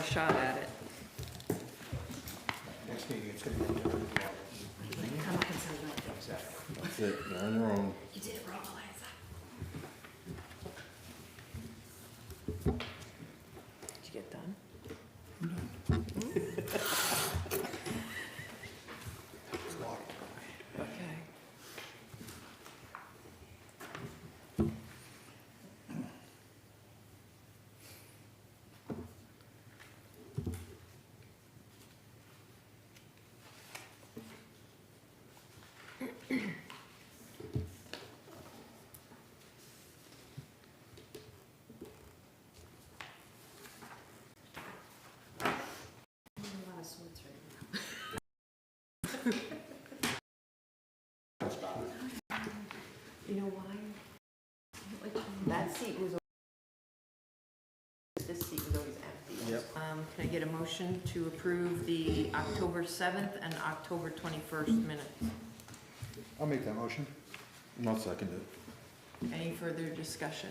shot at it. Next meeting, it's going to be different. Come up and say like that. Exactly. That's it, they're on their own. You did it wrong, Eliza. Did you get done? Okay. A lot of swords right now. You know why? That seat was, this seat was always empty. Yep. Can I get a motion to approve the October 7th and October 21st minutes? I'll make that motion. I'll second it. Any further discussion?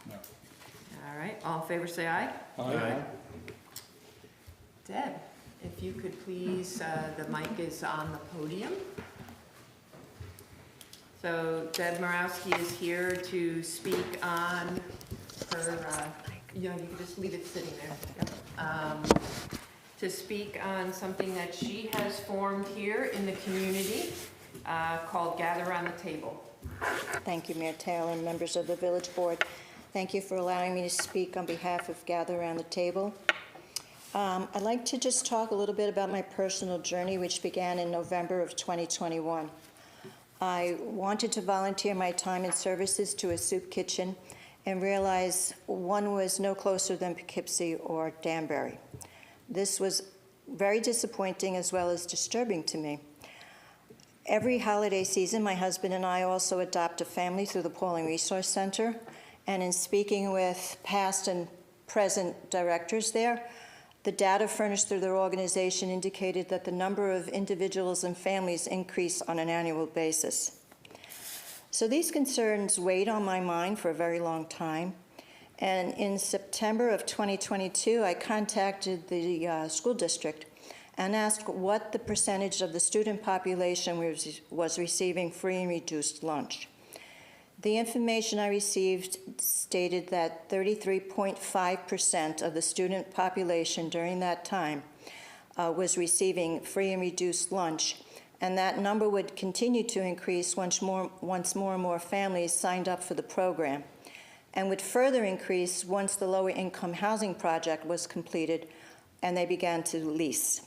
No. All right, all in favor say aye. Aye. Deb, if you could please, the mic is on the podium. So Deb Morawski is here to speak on her, you can just leave it sitting there. To speak on something that she has formed here in the community called Gather Around the Table. Thank you, Mayor Taylor and members of the Village Board. Thank you for allowing me to speak on behalf of Gather Around the Table. I'd like to just talk a little bit about my personal journey, which began in November of 2021. I wanted to volunteer my time and services to a soup kitchen and realized one was no closer than Poughkeepsie or Danbury. This was very disappointing as well as disturbing to me. Every holiday season, my husband and I also adopt a family through the Pawling Resource Center, and in speaking with past and present directors there, the data furnished through their organization indicated that the number of individuals and families increase on an annual basis. So these concerns weighed on my mind for a very long time. And in September of 2022, I contacted the school district and asked what the percentage of the student population was receiving free and reduced lunch. The information I received stated that 33.5% of the student population during that time was receiving free and reduced lunch, and that number would continue to increase once more and more families signed up for the program, and would further increase once the lower income housing project was completed and they began to lease.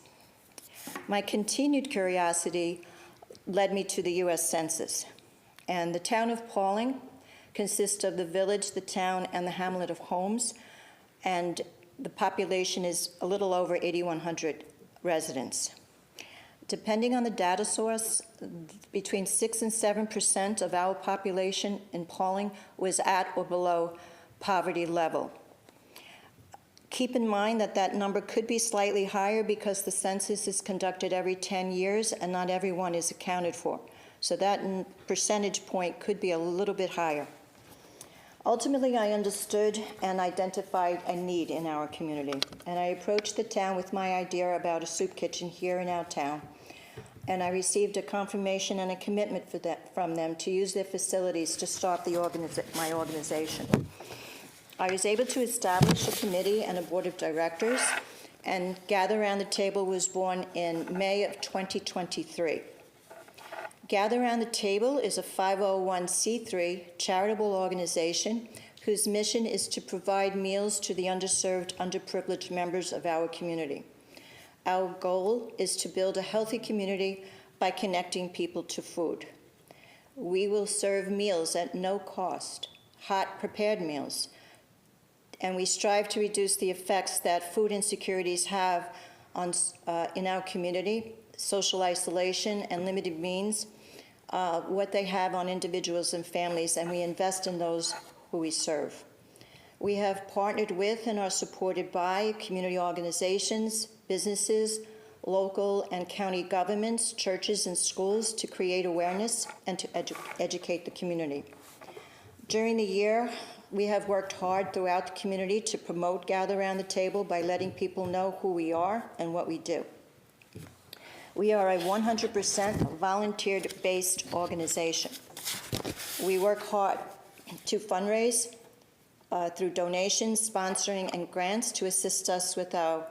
My continued curiosity led me to the U.S. Census. And the town of Pawling consists of the village, the town, and the hamlet of Holmes, and the population is a little over 8,100 residents. Depending on the data source, between 6 and 7% of our population in Pawling was at or below poverty level. Keep in mind that that number could be slightly higher because the census is conducted every 10 years and not everyone is accounted for. So that percentage point could be a little bit higher. Ultimately, I understood and identified a need in our community, and I approached the town with my idea about a soup kitchen here in our town, and I received a confirmation and a commitment from them to use their facilities to start my organization. I was able to establish a committee and a board of directors, and Gather Around the Table was born in May of 2023. Gather Around the Table is a 501c3 charitable organization whose mission is to provide meals to the underserved, underprivileged members of our community. Our goal is to build a healthy community by connecting people to food. We will serve meals at no cost, hot prepared meals, and we strive to reduce the effects that food insecurities have on, in our community, social isolation and limited means, what they have on individuals and families, and we invest in those who we serve. We have partnered with and are supported by community organizations, businesses, local and county governments, churches, and schools to create awareness and to educate the community. During the year, We have worked hard throughout the community to promote Gather Around the Table by letting people know who we are and what we do. We are a 100% volunteer-based organization. We work hard to fundraise through donations, sponsoring, and grants to assist us with our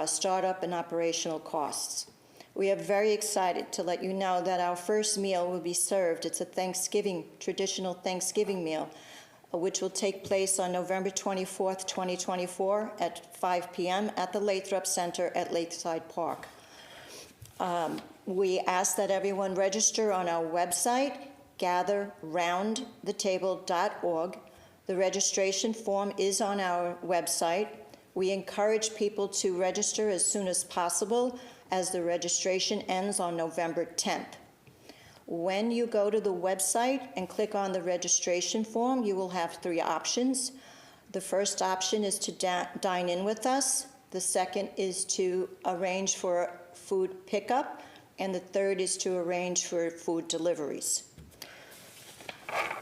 startup and operational costs. We are very excited to let you know that our first meal will be served. It's a traditional Thanksgiving meal, which will take place on November 24th, 2024 at 5 p.m. at the Lathrop Center at Lakeside Park. We ask that everyone register on our website, gatherroundthetable.org. The registration form is on our website. We encourage people to register as soon as possible, as the registration ends on November 10th. When you go to the website and click on the registration form, you will have 3 options. The first option is to dine in with us. The second is to arrange for food pickup. And the third is to arrange for food deliveries.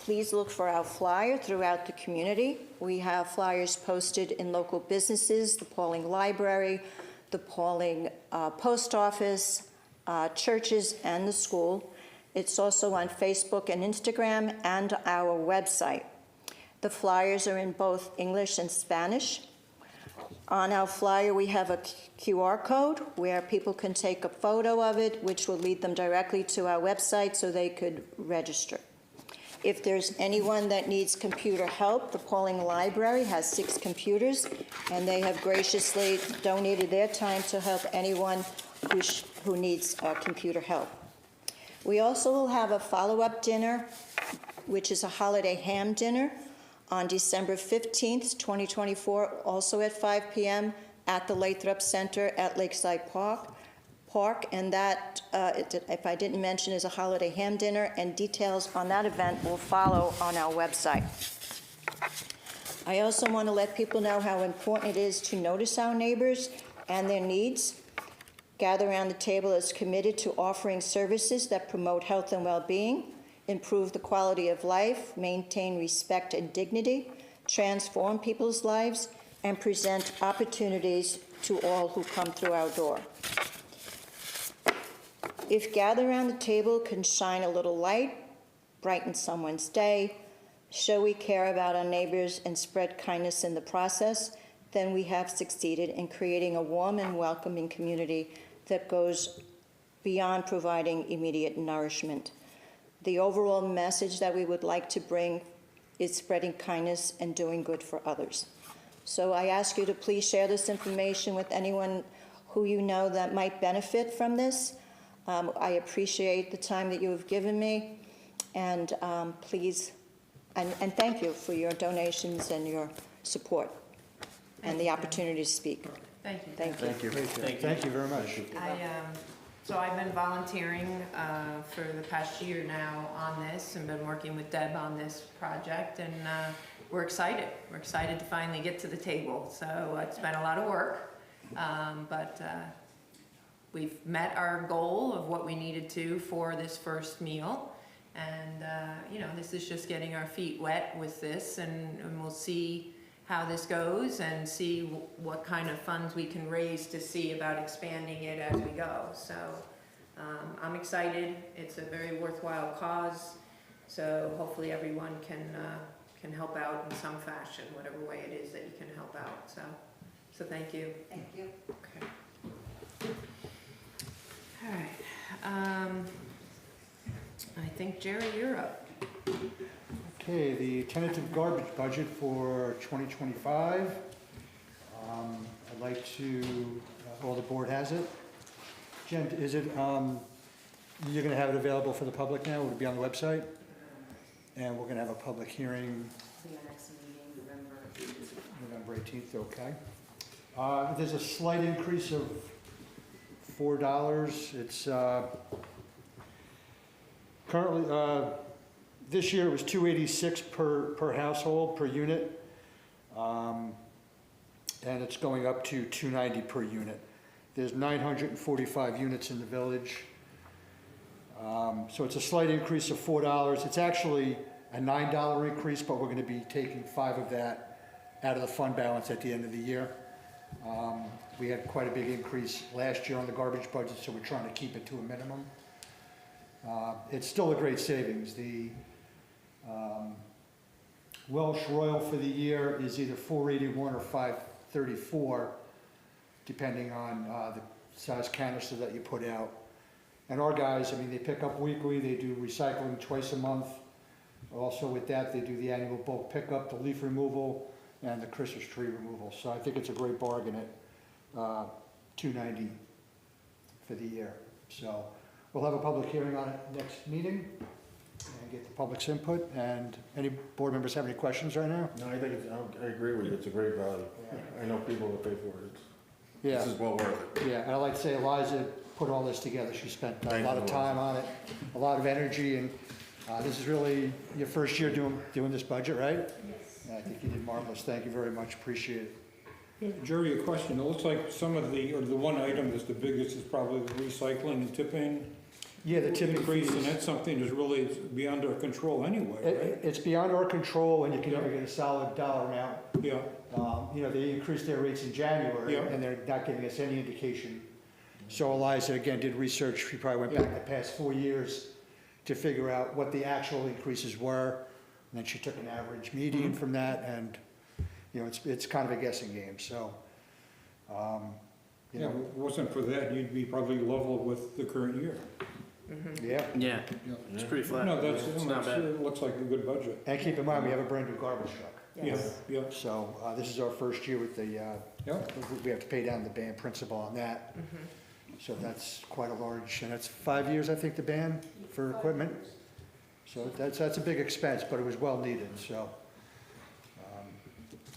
Please look for our flyer throughout the community. We have flyers posted in local businesses, the Pawling Library, the Pawling Post Office, churches, and the school. It's also on Facebook and Instagram and our website. The flyers are in both English and Spanish. On our flyer, we have a QR code where people can take a photo of it, which will lead them directly to our website so they could register. If there's anyone that needs computer help, the Pawling Library has 6 computers, and they have graciously donated their time to help anyone who needs computer help. We also will have a follow-up dinner, which is a holiday ham dinner, on December 15th, 2024, also at 5 p.m. at the Lathrop Center at Lakeside Park. And that, if I didn't mention, is a holiday ham dinner, and details on that event will follow on our website. I also want to let people know how important it is to notice our neighbors and their needs. Gather Around the Table is committed to offering services that promote health and well-being, improve the quality of life, maintain respect and dignity, transform people's lives, and present opportunities to all who come through our door. If Gather Around the Table can shine a little light, brighten someone's day, show we care about our neighbors, and spread kindness in the process, then we have succeeded in creating a warm and welcoming community that goes beyond providing immediate nourishment. The overall message that we would like to bring is spreading kindness and doing good for others. So I ask you to please share this information with anyone who you know that might benefit from this. I appreciate the time that you have given me, and please, and thank you for your donations and your support and the opportunity to speak. Thank you. Thank you. Thank you. Thank you very much. So I've been volunteering for the past year now on this, and been working with Deb on this project, and we're excited. We're excited to finally get to the table. So it's been a lot of work, but we've met our goal of what we needed to for this first meal. And, you know, this is just getting our feet wet with this, and we'll see how this goes and see what kind of funds we can raise to see about expanding it as we go. So I'm excited. It's a very worthwhile cause. So hopefully everyone can help out in some fashion, whatever way it is that you can help out. So thank you. Thank you. Okay. All right. I think, Jerry, you're up. Okay, the tentative garbage budget for 2025. I'd like to, well, the board has it. Jen, is it, you're gonna have it available for the public now? Will it be on the website? And we're gonna have a public hearing The next meeting, November 18th, okay. There's a slight increase of $4. It's currently, this year it was $286 per household, per unit, and it's going up to $290 per unit. There's 945 units in the village, so it's a slight increase of $4. It's actually a $9 increase, but we're gonna be taking 5 of that out of the fund balance at the end of the year. We had quite a big increase last year on the garbage budget, so we're trying to keep it to a minimum. It's still a great savings. The Welsh Royal for the year is either 481 or 534, depending on the size canister that you put out. And our guys, I mean, they pick up weekly, they do recycling twice a month. Also with that, they do the annual bulk pickup, the leaf removal, and the Christmas tree removal. So I think it's a great bargain at $290 for the year. So we'll have a public hearing on it next meeting and get the public's input. And any board members have any questions right now? No, I think it's, I agree with you, it's a great value. I know people that pay for it. Yeah. This is well worth it. Yeah, and I'd like to say Eliza put all this together. She spent a Thank lot you, of time on it, a lot of energy, and this is really your first year doing this budget, right? Yes. I think you did marvelous. Thank you very much. Appreciate it. Yeah, Jerry, a question. It looks like some of the, or the one item that's the biggest is probably the recycling and tipping Yeah, the tipping increase, and fees. that's something that's really beyond our control anyway, right? It's beyond our control, and you can never get a solid dollar amount. Yeah, You know, they increased their rates in January, Yeah. and they're not giving us any indication. So Eliza, again, did research. She probably went back the past 4 years to figure out what the actual increases were. And then she took an average median from that, and, you know, it's kind of a guessing game, so. You yeah, if know, it wasn't for that, you'd be probably level with the current year. yeah. Yeah, it's pretty flat. No, that's, It's not bad. it looks like a good budget. And keep in mind, we have a brand new garbage truck. Yeah, Yes. yeah, So this is our first year with the, yeah. we have to pay down the ban principal on that. Mhm. So that's quite a large, and that's 5 years, I think, the ban for equipment. So that's a big expense, but it was well needed, so,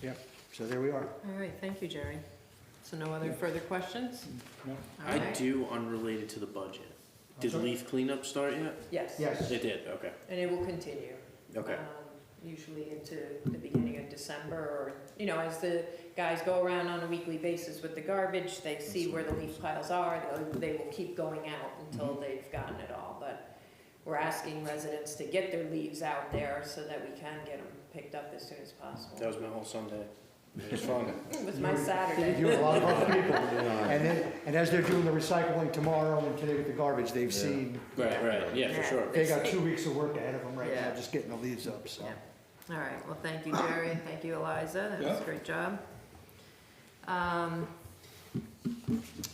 yeah, so there we are. All right, thank you, Jerry. So no other further questions? No. All I right. do, unrelated to the budget. Did sorry? leaf cleanup start yet? Yes. Yes. It did, okay, And it will continue. okay. Usually into the beginning of December, or, you know, as the guys go around on a weekly basis with the garbage, they see where the leaf piles are, they will keep going out until they've gotten it all. But we're asking residents to get their leaves out there so that we can get them picked up as soon as possible. That was my whole Sunday. It was fun. It was my Saturday. You and a lot of other people. And as they're doing the recycling tomorrow and today with the garbage, they've Yeah. seen, Right, yeah, for sure. they got 2 weeks of work ahead of them right now, Yeah. just getting the leaves up, so. Yeah. All right, well, thank you, Jerry, and thank you, Eliza, that was a Yeah. great job.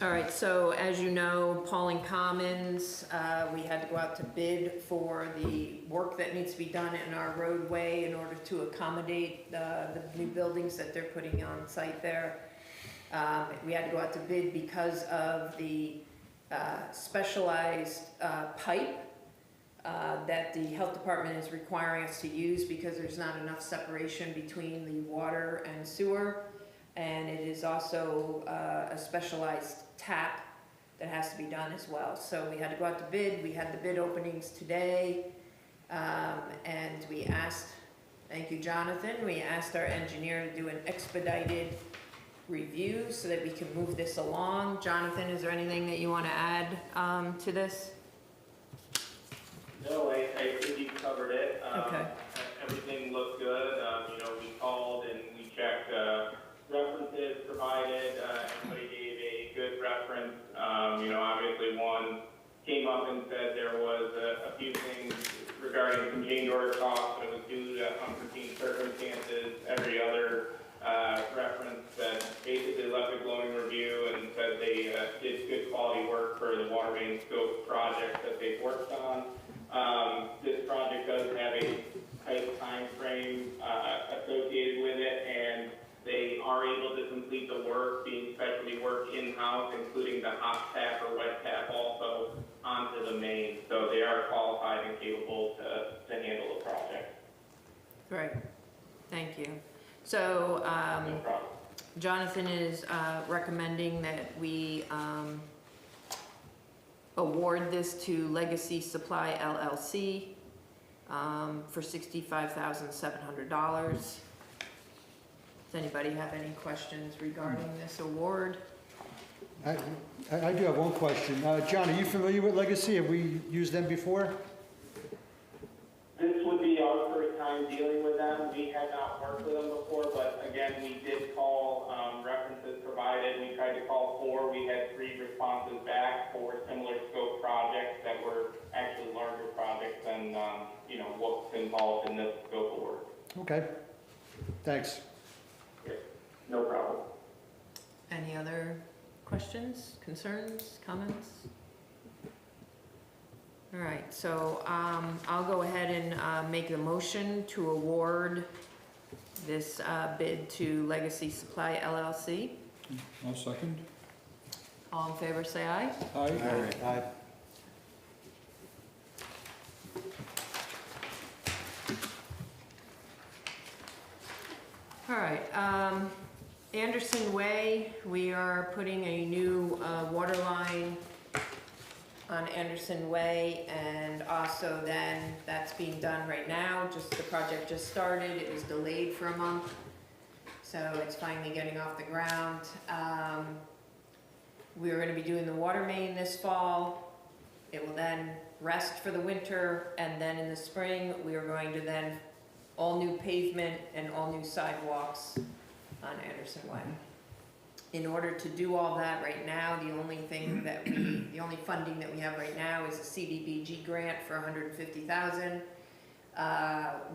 All right, so as you know, Pawling Commons, we had to go out to bid for the work that needs to be done in our roadway in order to accommodate the new buildings that they're putting on site there. We had to go out to bid because of the specialized pipe that the health department is requiring us to use because there's not enough separation between the water and sewer. And it is also a specialized tap that has to be done as well. So we had to go out to bid. We had the bid openings today. And we asked, thank you, Jonathan, we asked our engineer to do an expedited review so that we can move this along. Jonathan, is there anything that you want to add to this? No, I think you covered it. Okay. Everything looked good. We called and we checked references provided. Everybody gave a good reference. Obviously one came up and said there was a few things regarding some change order costs, but it was due to unforeseen circumstances. Every other reference that basically left a glowing review and said they did good quality work for the water main scope project that they've worked on. This project does have a tight time frame associated with it, and they are able to complete the work, being specialty work in-house, including the hot tap or wet tap also onto the main. So they are qualified and capable to handle the project. Great, thank you. So, No problem. Jonathan is recommending that we award this to Legacy Supply LLC for $65,700. Does anybody have any questions regarding this award? I do have one question. John, are you familiar with Legacy? Have we used them before? This would be our first time dealing with them. We had not worked with them before, but again, we did call, references provided. We tried to call 4. We had 3 responses back for similar scope projects that were actually larger projects than, what's involved in this scope of work. Okay, thanks. No problem. Any other questions, concerns, comments? All right, so I'll go ahead and make the motion to award this bid to Legacy Supply LLC. I'll second. All in favor, say aye. Aye. Aye. All right, Anderson Way, we are putting a new water line on Anderson Way, and also then that's being done right now. Just the project just started. It was delayed for a month, so it's finally getting off the ground. We're going to be doing the water main this fall. It will then rest for the winter, and then in the spring we are going to then all new pavement and all new sidewalks on Anderson Way. In order to do all that right now, the only funding that we have right now is a CDBG grant for $150,000.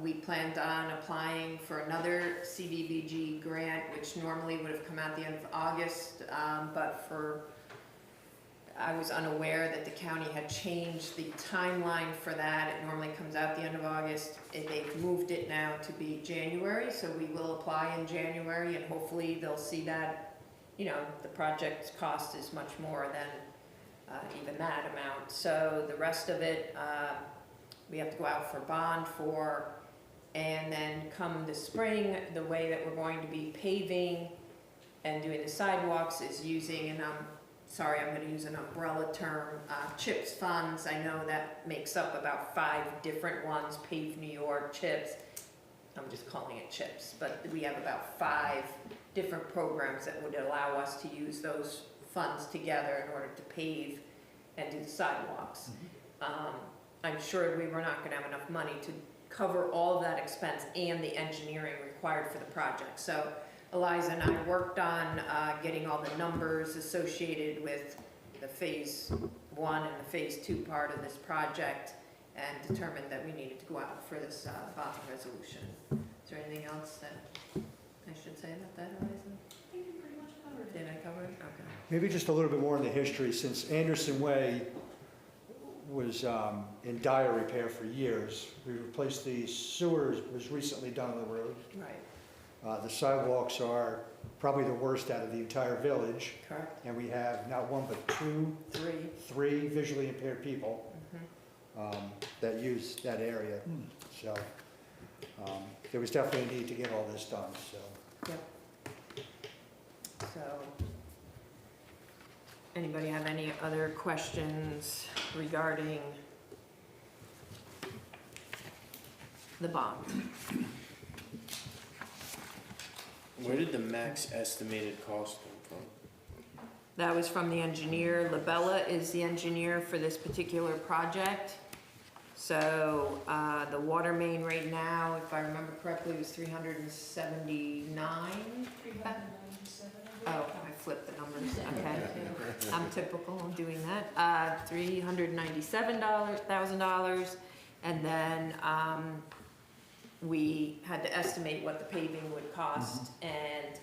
We planned on applying for another CDBG grant, which normally would have come out the end of August, but I was unaware that the county had changed the timeline for that. It normally comes out the end of August, and they've moved it now to be January, so we will apply in January, and hopefully they'll see that, the project's cost is much more than even that amount. So the rest of it, we have to go out for bond for, and then come the spring, the way that we're going to be paving and doing the sidewalks is using, and I'm going to use an umbrella term, CHIPS funds. I know that makes up about 5 different ones, Pave New York, CHIPS. I'm just calling it CHIPS, but we have about 5 different programs that would allow us to use those funds together in order to pave and do the sidewalks. I'm sure we were not going to have enough money to cover all of that expense and the engineering required for the project. So Eliza and I worked on getting all the numbers associated with the phase 1 and the phase 2 part of this project, and determined that we needed to go out for this bond resolution. Is there anything else that I should say about that, Eliza? I think you pretty much covered it. Did I cover it? Okay. Maybe just a little bit more on the history, since Anderson Way was in dire repair for years. We replaced the sewers, was recently done on the road. Right. The sidewalks are probably the worst out of the entire village, Correct. and we have not 1 but 2, 3 visually impaired people that use that area. So there was definitely a need to get all this done. So. Yep. So, anybody have any other questions regarding the bond? Where did the max estimated cost come from? That was from the engineer. Labella is the engineer for this particular project. So the water main right now, if I remember correctly, was 379. 397. Oh, I flipped the numbers. Okay, I'm typical of doing that. $397,000, and then we had to estimate what the paving would cost and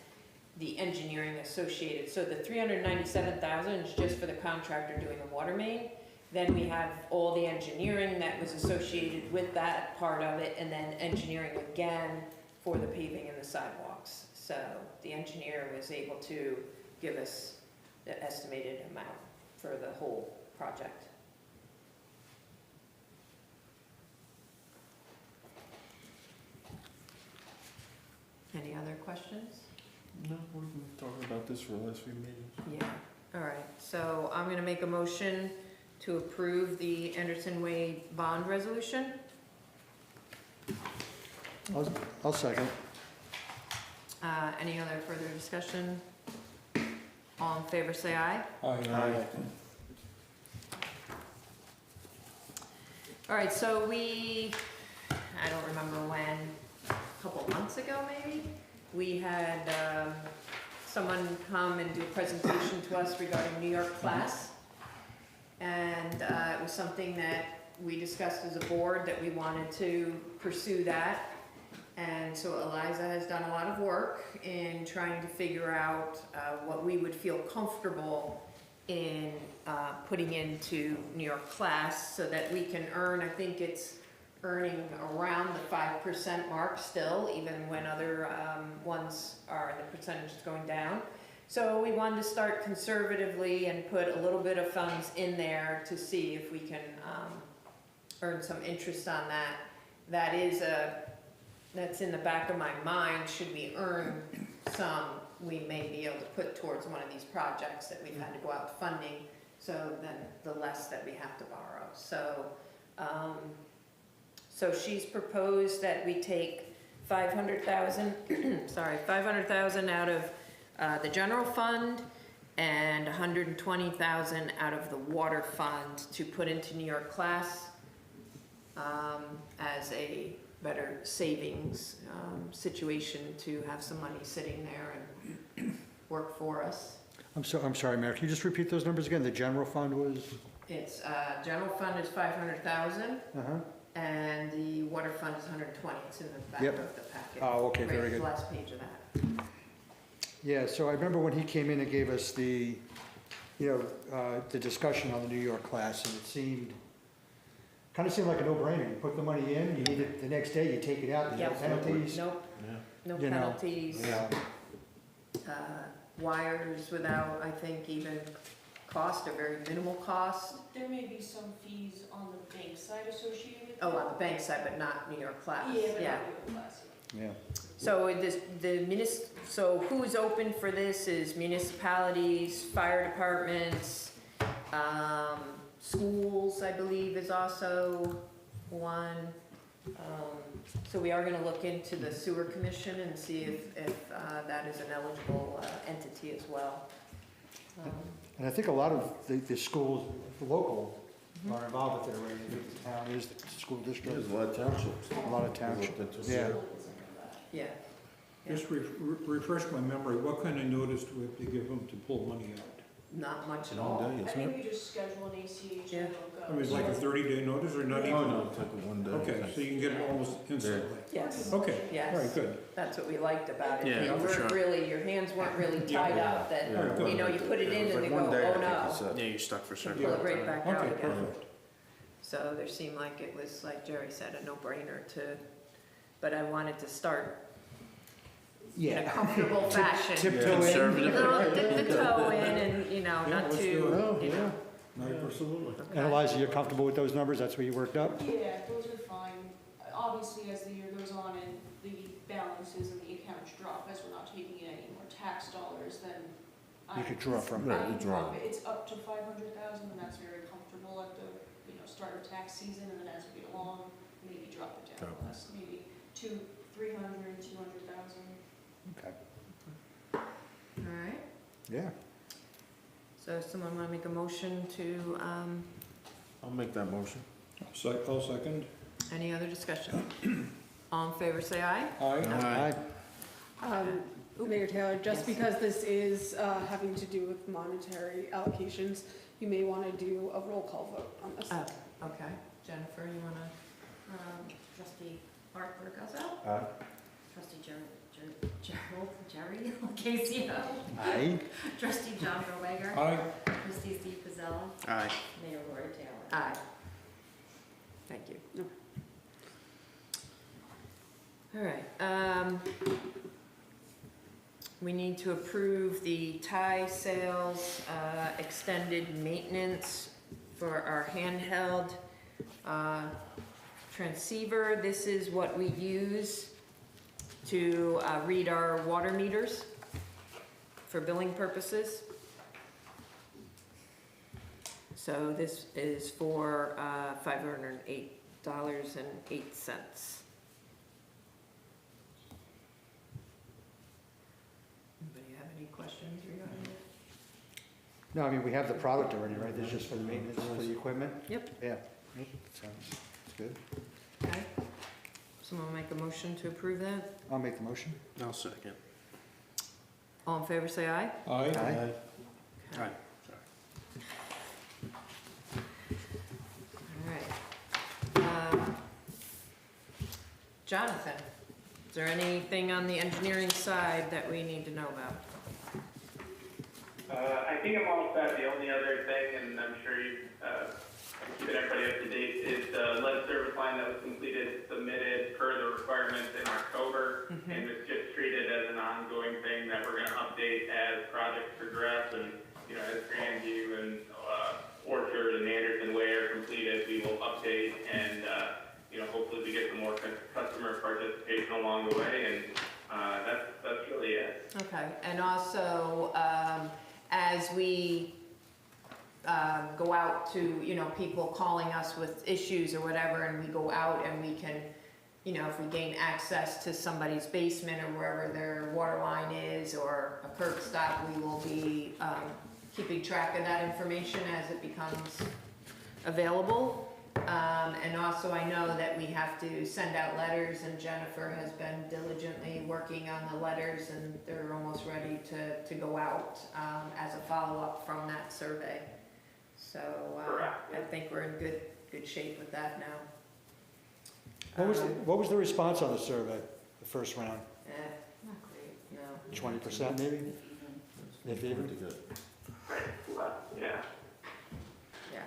the engineering associated. So the $397,000 is just for the contractor doing the water main. Then we have all the engineering that was associated with that part of it, and then engineering again for the paving and the sidewalks. So the engineer was able to give us the estimated amount for the whole project. Any other questions? No, we've been talking about this for the last few meetings. Yeah, all right. So I'm gonna make a motion to approve the Anderson Way bond resolution. I'll second. Any other further discussion? All in favor, say aye. Aye. All right, so we I don't remember when, a couple months ago maybe, we had someone come and do a presentation to us regarding New York class. And it was something that we discussed as a board that we wanted to pursue that. And so Eliza has done a lot of work in trying to figure out what we would feel comfortable in putting into New York class so that we can earn, I think it's earning around the 5% mark still, even when other ones are, the percentage is going down. So we wanted to start conservatively and put a little bit of funds in there to see if we can earn some interest on that. That is that's in the back of my mind. Should we earn some, we may be able to put towards one of these projects that we've had to go out funding, so then the less that we have to borrow. So, so she's proposed that we take 500,000, sorry, 500,000 out of the general fund and 120,000 out of the water fund to put into New York class as a better savings situation to have some money sitting there and work for us. I'm sorry, Mayor, can you just repeat those numbers again? The general fund was? It's, general fund is 500,000 Uh-huh. and the water fund is 120. It's in the back Yep. of the packet. Oh, okay, very Right, good. the last page of that. Yeah, so I remember when he came in and gave us the, the discussion on the New York class, and it kind of seemed like a no-brainer. You put the money in, you need it the next day, you take it out, there's no Yep. penalties. Nope, no You know, penalties. Yeah. Wires without, I think, even cost, or very minimal cost. There may be some fees on the bank side associated with Oh, that. on the bank side, but not New York class. Yeah, but not with class. Yeah. So so who's open for this is municipalities, fire departments, schools, I believe, is also one. So we are gonna look into the sewer commission and see if that is an eligible entity as well. And I think a lot of the schools, the local, are involved with it already. I think the town is the school district. There's a lot of townships. A lot of townships, yeah. Yeah. Just refresh my memory, what kind of notice do we have to give them to pull money out? Not much at One all. day, I isn't think it? we just schedule an ACH Yeah. and it'll go. I mean, it's like a 30-day notice or not even? Oh, no, it's like a one day. Okay, so you can get it almost instantly? Yes, Okay, Yes. all right, good. that's what we liked about it. Yeah, You for weren't sure. really, your hands weren't really tied up, that, Yeah. you know, you put it in and they go, One day, I oh think no. it's, Yeah, you're stuck for Pull certain. it right back out Okay, again. perfect. So there seemed like it was, like Jerry said, a no-brainer but I wanted to start in a comfortable fashion. Tiptoe in. Conservative. Little dip the toe in and, Yeah, not let's too, do it. you know. Absolutely. And Eliza, you're comfortable with those numbers? That's what you worked up? Yeah, those are fine. Obviously, as the year goes on and the balances and the accounts drop, as we're not taking in any more tax dollars, then You could draw from. Right, I you can draw. drop it. It's up to 500,000, and that's very comfortable at the, start of tax season, and then as we get along, maybe drop it down Okay. less, maybe 300, 200,000. Okay. All right, Yeah. so someone want to make a motion to, I'll make that motion. I'll second. any other discussion? All in favor, say aye. Aye. Aye. Mayor Taylor, just Yes. because this is having to do with monetary allocations, you may want to do a roll call vote on this. Oh, okay. Jennifer, you want to? Trustee Arthur Guzzo, Aye. trustee Jerry Casey, Aye. trustee John Rowager, Aye. trustee Steve Pizzella, Aye. Mayor Laura Taylor. Aye. Thank you. All right, we need to approve the tie sales, extended maintenance for our handheld, transceiver. This is what we use to, read our water meters for billing purposes. So this is for, $508.08. Anybody have any questions regarding it? No, I mean, we have the product already, right? This is just for the maintenance, for the equipment? Yep. Yeah. Yep, sounds good. Okay. Someone make a motion to approve that? I'll make the motion. I'll second. All in favor, say aye. Aye. Aye. Aye. All right. Jonathan, is there anything on the engineering side that we need to know about? I think I'm all set. The only other thing, and I'm sure you've keeping everybody up to date, is the lead service line that was completed, submitted per the requirements in October, and it's just treated as an ongoing thing that we're going to update as projects progress, and as Grandview and Orchard and Anderson Way are completed, we will update, and hopefully we get some more customer participation along the way, and that's really it. Okay, and also, as we go out to, people calling us with issues or whatever, and we go out and we can, if we gain access to somebody's basement or wherever their water line is or a curb stop, we will be keeping track of that information as it becomes available. And also I know that we have to send out letters, and Jennifer has been diligently working on the letters, and they're almost ready to go out as a follow-up from that survey. So I think we're in good shape with that now. What was the response on the survey, the first round? Not great, no. 20% maybe? If even? Pretty good. Yeah. Yeah.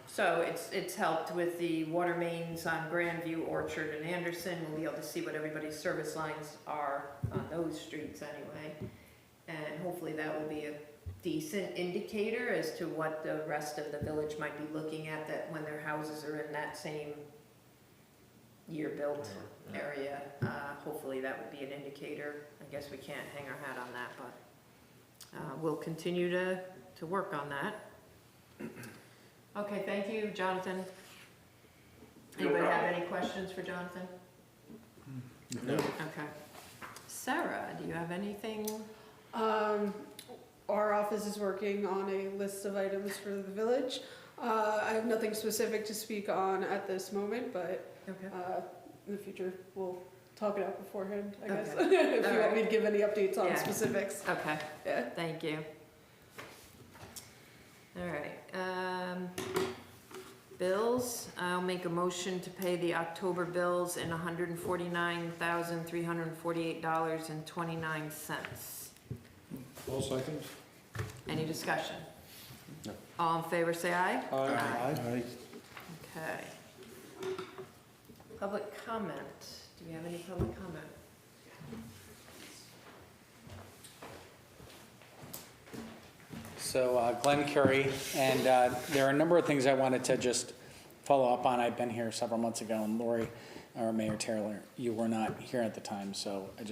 So it's helped with the water mains on Grandview, Orchard, and Anderson. We'll be able to see what everybody's service lines are on those streets anyway. And hopefully that will be a decent indicator as to what the rest of the village might be looking at, that when their houses are in that same year-built area. Hopefully that would be an indicator. I guess we can't hang our hat on that, but we'll continue to work on that. Okay, thank you, Jonathan. Anybody have any questions for Jonathan? No. Okay. Sarah, do you have anything? Our office is working on a list of items for the village. I have nothing specific to speak on at this moment, but Okay. in the future, we'll talk it out beforehand, I guess. Okay. If you want me to give any updates on Yeah. specifics. Okay, Yeah. thank you. All right. Bills, I'll make a motion to pay the October bills in $149,348.29. All seconds? Any discussion? No. All in favor, say aye. Aye. Okay. Public comment. Do we have any public comment? So Glenn Curry, and there are a number of things I wanted to just follow up on. I've been here several months ago, and Lori, or Mayor Taylor, you were not here at the time, so I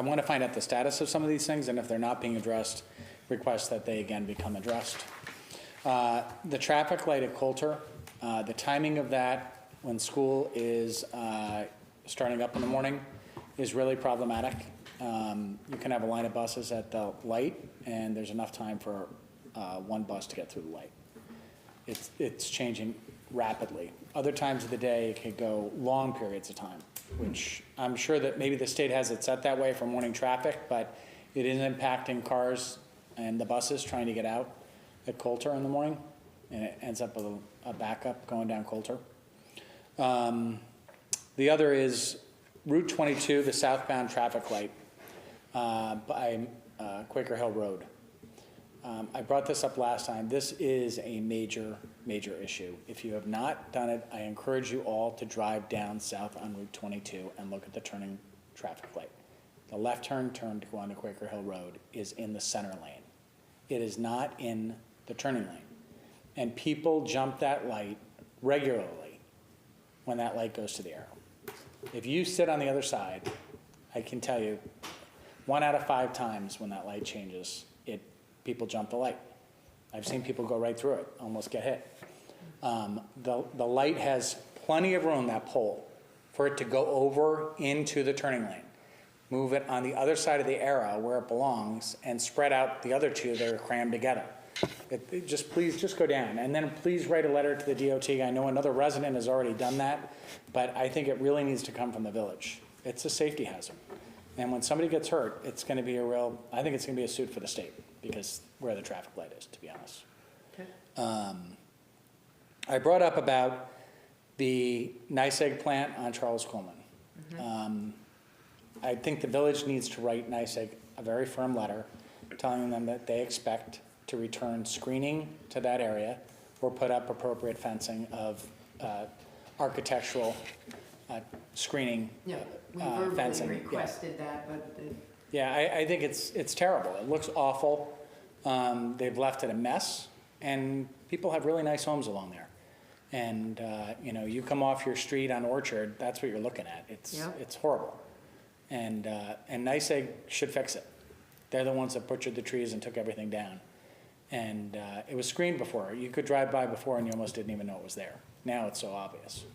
want to find out the status of some of these things, and if they're not being addressed, request that they again become addressed. The traffic light at Coulter, the timing of that when school is starting up in the morning is really problematic. You can have a line of buses at the light, and there's enough time for one bus to get through the light. It's changing rapidly. Other times of the day, it could go long periods of time, which I'm sure that maybe the state has it set that way for morning traffic, but it is impacting cars and the buses trying to get out at Coulter in the morning, and it ends up with a backup going down Coulter. The other is Route 22, the southbound traffic light by Quaker Hill Road. I brought this up last time. This is a major, major issue. If you have not done it, I encourage you all to drive down south on Route 22 and look at the turning traffic light. The left turn to go onto Quaker Hill Road is in the center lane. It is not in the turning lane. And people jump that light regularly when that light goes to the arrow. If you sit on the other side, I can tell you 1 out of 5 times when that light changes, people jump the light. I've seen people go right through it, almost get hit. The light has plenty of room, that pole, for it to go over into the turning lane. Move it on the other side of the arrow where it belongs and spread out the other two that are crammed together. Please just go down. And then please write a letter to the DOT. I know another resident has already done that, but I think it really needs to come from the village. It's a safety hazard. And when somebody gets hurt, it's going to be I think it's going to be a suit for the state because where the traffic light is, to be honest. Okay. I brought up about the NYSEG plant on Charles Coleman. I think the village needs to write NYSEG a very firm letter telling them that they expect to return screening to that area or put up appropriate fencing of architectural screening Yeah, we verbally fencing. requested that, but Yeah, I think it's terrible. It looks awful. They've left it a mess, and people have really nice homes along there. And you come off your street on Orchard, that's what you're looking at. It's horrible. And NYSEG should fix it. They're the ones that butchered the trees and took everything down. And it was screened before. You could drive by before and you almost didn't even know it was there. Now it's so obvious.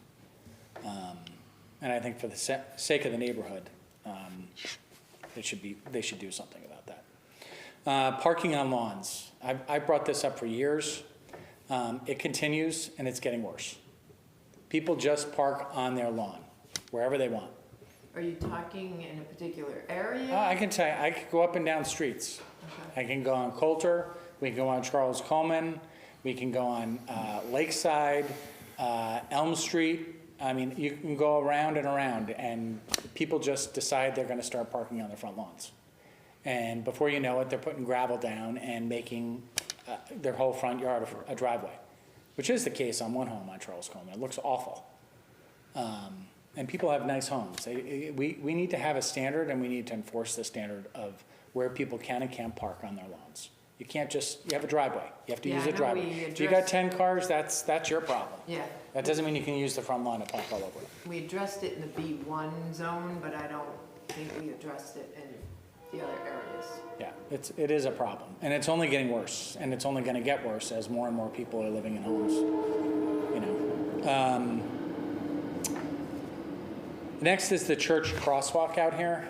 And I think for the sake of the neighborhood, they should do something about that. Parking on lawns. I brought this up for years. It continues and it's getting worse. People just park on their lawn, wherever they want. are you talking in a particular area? I can tell you, I could go up and down streets. Okay. I can go on Coulter, we can go on Charles Coleman, we can go on Lakeside, Elm Street. I mean, you can go around and around, and people just decide they're gonna start parking on their front lawns. And before you know it, they're putting gravel down and making their whole front yard a driveway, which is the case on one home on Charles Coleman. It looks awful. And people have nice homes. We need to have a standard, and we need to enforce the standard of where people can and can't park on their lawns. You can't just, you have a driveway. You have to use a driveway. If you got 10 cars, that's your problem. Yeah. That doesn't mean you can use the front lawn to park all over it. We addressed it in the B1 zone, but I don't think we addressed it in the other areas. Yeah, it is a problem, and it's only getting worse, and it's only going to get worse as more and more people are living in homes. Next is the church crosswalk out here.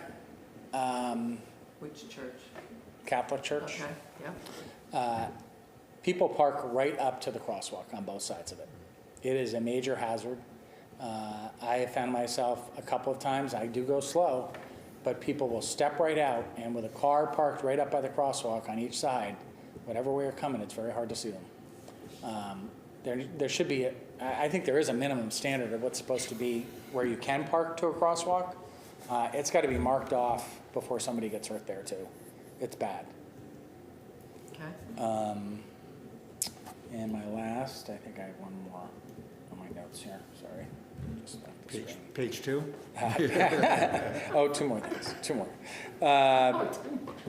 Which church? Catholic Church. Okay, yeah. People park right up to the crosswalk on both sides of it. It is a major hazard. I have found myself a couple of times, I do go slow, but people will step right out, and with a car parked right up by the crosswalk on each side, whatever way you're coming, it's very hard to see them. There should be, I think there is a minimum standard of what's supposed to be where you can park to a crosswalk. It's got to be marked off before somebody gets hurt there too. It's bad. Okay. And my last, I think I have one more on my notes here, sorry. Just left the screen. Page 2? Oh, two more things, two more.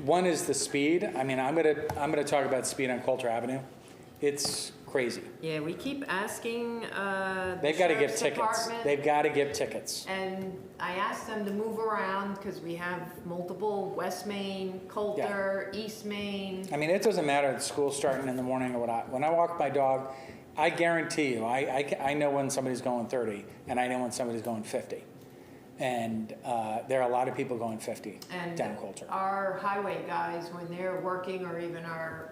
One is the speed. I mean, I'm gonna talk about speed on Coulter Avenue. It's crazy. Yeah, we keep asking They've got to give Sheriff's tickets. Department, They've got to give tickets. and I asked them to move around because we have multiple West Main, Coulter, East Main. I mean, it doesn't matter if school's starting in the morning or what. When I walk my dog, I guarantee you, I know when somebody's going 30, and I know when somebody's going 50. And there are a lot of people going 50 And down Coulter. our highway guys, when they're working, or even our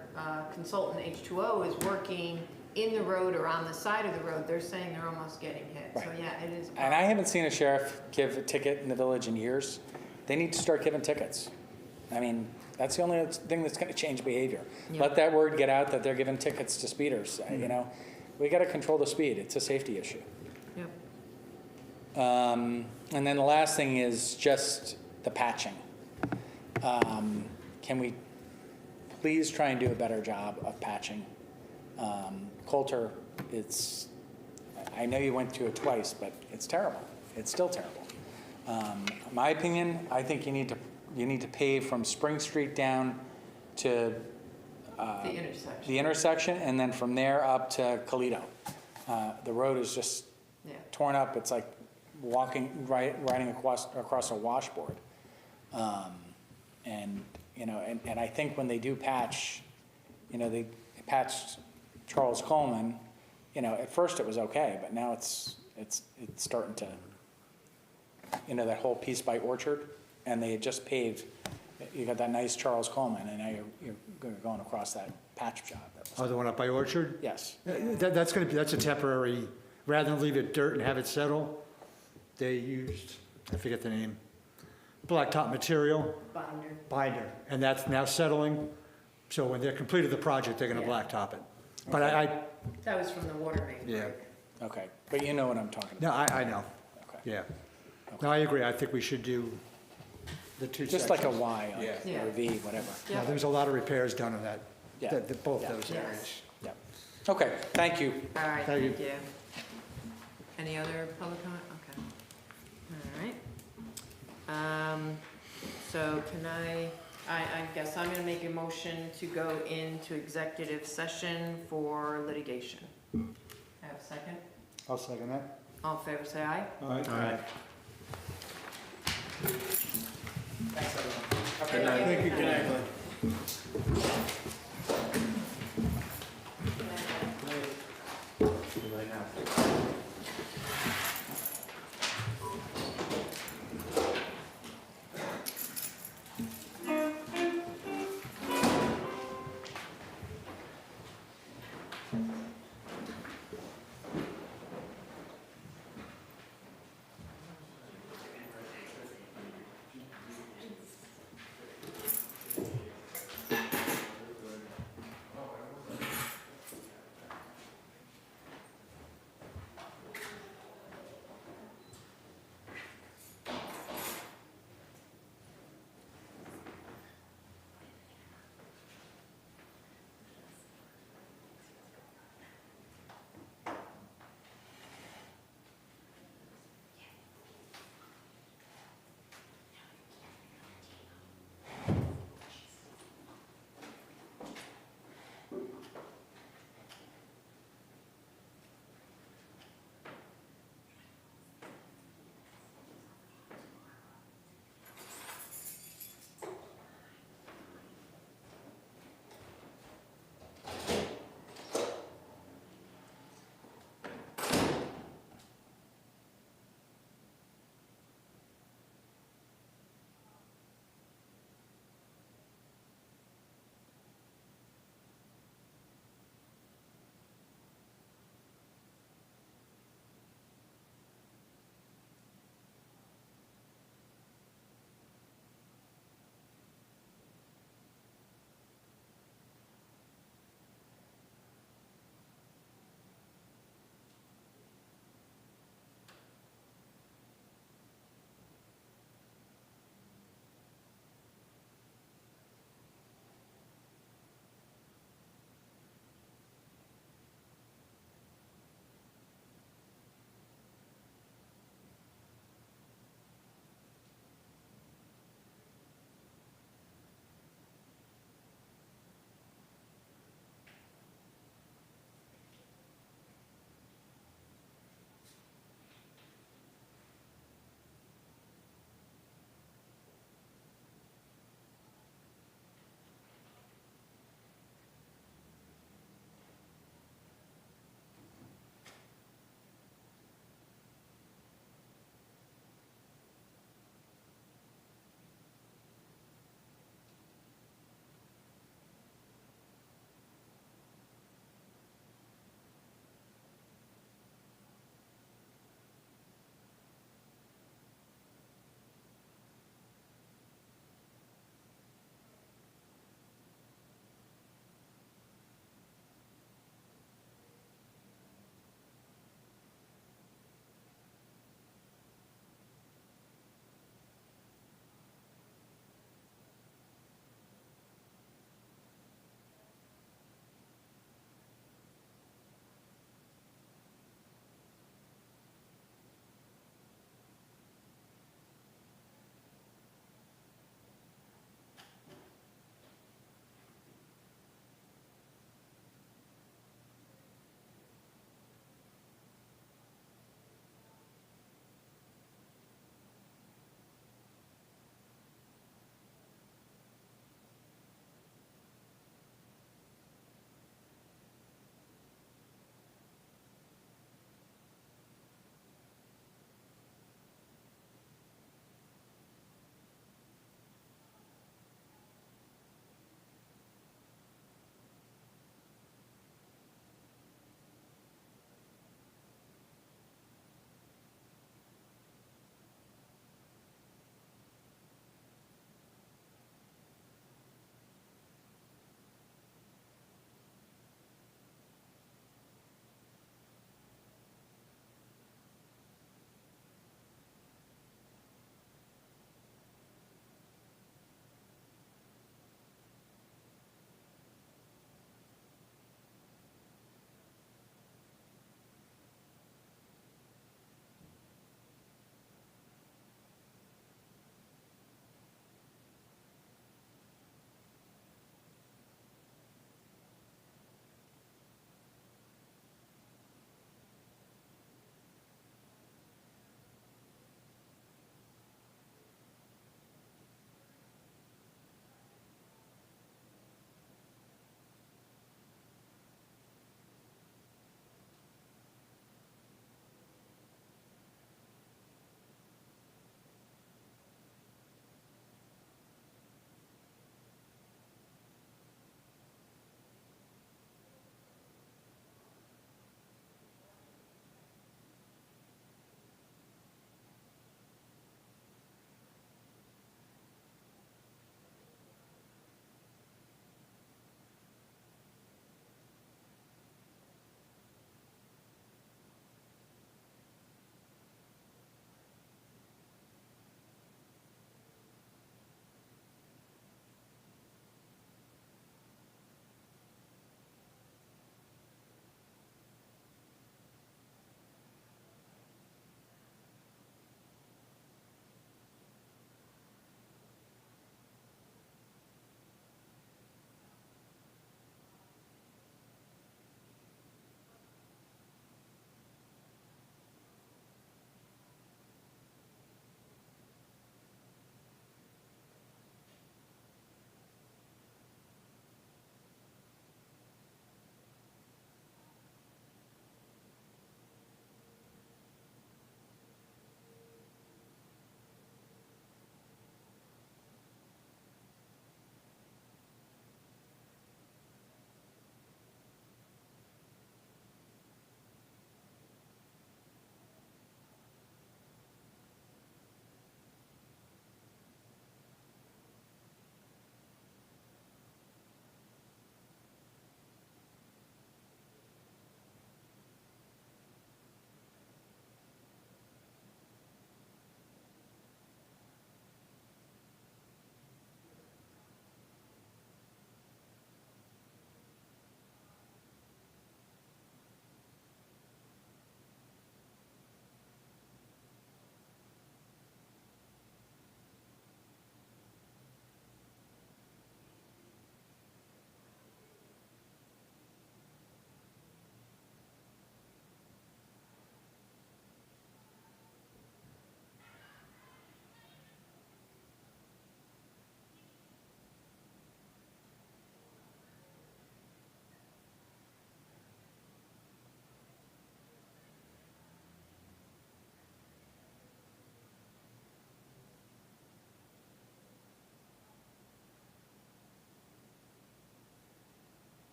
consultant H2O is working in the road or on the side of the road, they're saying they're almost getting hit. So Right. yeah, it is. And I haven't seen a sheriff give a ticket in the village in years. They need to start giving tickets. I mean, that's the only thing that's going to change behavior. Yeah. Let that word get out that they're giving tickets to speeders. You know, we got to control the speed. It's a safety issue. Yep. And then the last thing is just the patching. Can we please try and do a better job of patching? Coulter, I know you went to it twice, but it's terrible. It's still terrible. In my opinion, I think you need to pave from Spring Street down to The intersection. the intersection, and then from there up to Colito. The road is just Yeah. torn up. It's like riding across a washboard. And I think when they do patch, they patched Charles Coleman, at first it was okay, but now it's starting to, that whole piece by Orchard, and they had just paved, you got that nice Charles Coleman, and now you're going across that patch job. That was- Oh, the one up by Orchard? Yes. That's a temporary, rather than leave it dirt and have it settle, they used, I forget the name, blacktop material, binder, and that's now settling. So when they're completed the project, they're gonna Yeah. blacktop it. But I, That was from the water main yeah, break. Okay, but you know what I'm talking no, about. I know, Okay. yeah. No, I agree, I think we should do the two sections. Just like a Y on it, Yeah. or V, whatever. Yeah, Yeah. there's a lot of repairs done on that, Yeah. both Yeah. those Yes. areas. Yep. Okay, thank you. All right, Thank you. thank you. Any other public comment? Okay. All right. So can I guess I'm gonna make a motion to go into executive session for litigation. Have a second? I'll second that. All in favor, say aye. All right. All right. Thanks, everyone. Good night. Thank you. Good night, Glenn. Good night now.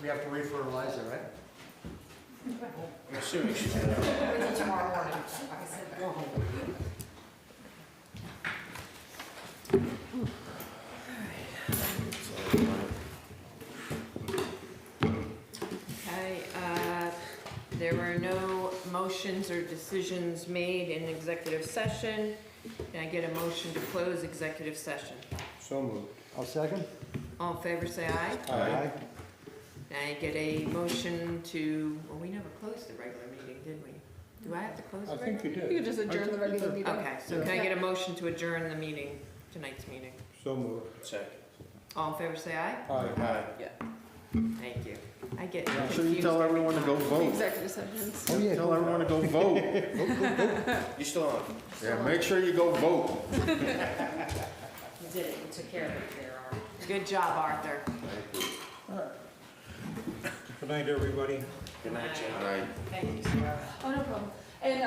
we have to wait for Eliza, right? I'm assuming she's Wait till tomorrow morning. Like I said, go home. Okay, there were no motions or decisions made in executive session. Can I get a motion to close executive session? So moved. I'll second. All in favor, say aye. Aye. Can I get a motion to, well, we never closed the regular meeting, did we? Do I have to close the I regular? think you You did. could just adjourn the regular meeting. Okay, so can I get a motion to adjourn the meeting, tonight's meeting? So moved. second. All in favor, say aye. Aye. Aye. Thank you. I get Make sure confused you tell every everyone to go time. vote. Executive sessions. Oh, yeah. Tell everyone to go vote. You still on? Yeah, make sure you go vote. You did it, you took care of it there, Art. Good job, Arthur. Good night, everybody. Good night, Jen. Right. Thank you, Sarah. Oh, no problem. And